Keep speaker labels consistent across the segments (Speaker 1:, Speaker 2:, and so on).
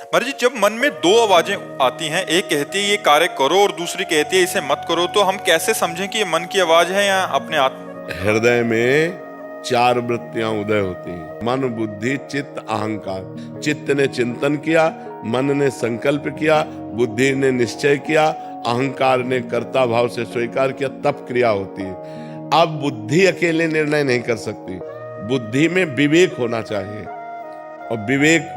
Speaker 1: महाराज जी, जब मन में दो आवाजें आती हैं, एक कहती है ये कार्य करो और दूसरी कहती है इसे मत करो, तो हम कैसे समझें कि ये मन की आवाज है या अपने आत्मा?
Speaker 2: हृदय में चार वृत्तियां उदय होती हैं, मन, बुद्धि, चित्त, अहंकार। चित्त ने चिंतन किया, मन ने संकल्प किया, बुद्धि ने निश्चय किया, अहंकार ने कर्ता भाव से स्वीकार किया, तब क्रिया होती है। अब बुद्धि अकेले निर्णय नहीं कर सकती, बुद्धि में विवेक होना चाहिए, और विवेक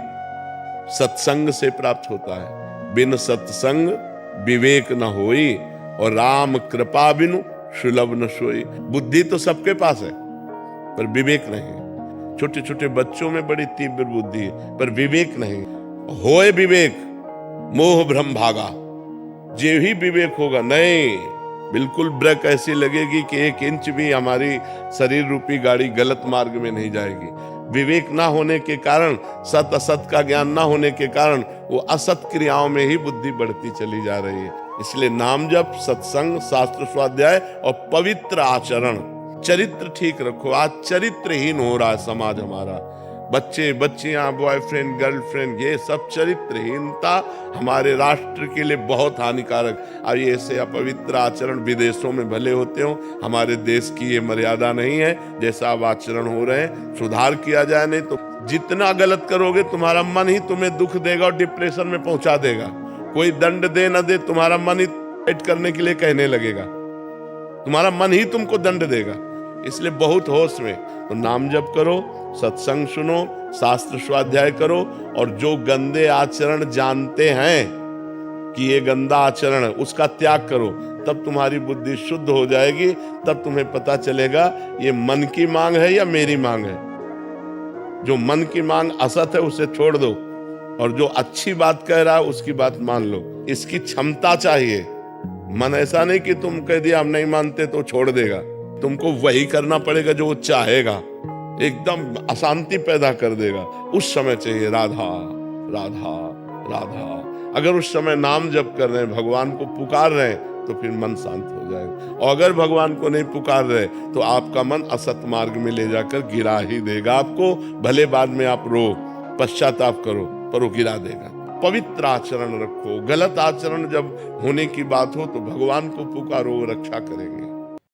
Speaker 2: सत्संग से प्राप्त होता है। बिन सत्संग विवेक न होई, और राम कृपा बिनु सुलभ न सोई। बुद्धि तो सबके पास है पर विवेक नहीं। छोटे छोटे बच्चों में बड़ी तीव्र बुद्धि है पर विवेक नहीं। होए विवेक मोह भ्रम भागा, जे ही विवेक होगा नहीं, बिल्कुल ब्रेक ऐसी लगेगी कि 1 इंच भी हमारी शरीर रूपी गाड़ी गलत मार्ग में नहीं जाएगी। विवेक ना होने के कारण, सत असत का ज्ञान ना होने के कारण वो असत क्रियाओं में ही बुद्धि बढ़ती चली जा रही है। इसलिए नाम जप, सत्संग, शास्त्र स्वाध्याय और पवित्र आचरण, चरित्र ठीक रखो। आज चरित्रहीन हो रहा है समाज हमारा। बच्चे बच्चियां, बॉयफ्रेंड गर्लफ्रेंड, ये सब चरित्रहीनता हमारे राष्ट्र के लिए बहुत हानिकारक। अब ये ऐसे अपवित्र आचरण विदेशों में भले होते हो, हमारे देश की ये मर्यादा नहीं है। जैसा अब आचरण हो रहे हैं, सुधार किया जाए, नहीं तो जितना गलत करोगे तुम्हारा मन ही तुम्हें दुख देगा और डिप्रेशन में पहुंचा देगा। कोई दंड दे न दे, तुम्हारा मन ही फाइट करने के लिए कहने लगेगा, तुम्हारा मन ही तुमको दंड देगा। इसलिए बहुत होश में तो नाम जप करो, सत्संग सुनो, शास्त्र स्वाध्याय करो, और जो गंदे आचरण जानते हैं कि ये गंदा आचरण है उसका त्याग करो। तब तुम्हारी बुद्धि शुद्ध हो जाएगी। तब तुम्हें पता चलेगा ये मन की मांग है या मेरी मांग है। जो मन की मांग असत है उसे छोड़ दो, और जो अच्छी बात कह रहा है उसकी बात मान लो। इसकी क्षमता चाहिए। मन ऐसा नहीं कि तुम कह दिया हम नहीं मानते तो छोड़ देगा, तुमको वही करना पड़ेगा जो वो चाहेगा, एकदम अशांति पैदा कर देगा। उस समय चाहिए राधा राधा राधा। अगर उस समय नाम जप कर रहे हैं, भगवान को पुकार रहे हैं, तो फिर मन शांत हो जाएगा। और अगर भगवान को नहीं पुकार रहे तो आपका मन असत मार्ग में ले जाकर गिरा ही देगा आपको। भले बाद में आप रो, पश्चाताप करो, पर वो गिरा देगा। पवित्र आचरण रखो। गलत आचरण जब होने की बात हो तो भगवान को पुकारो, रक्षा करेंगे।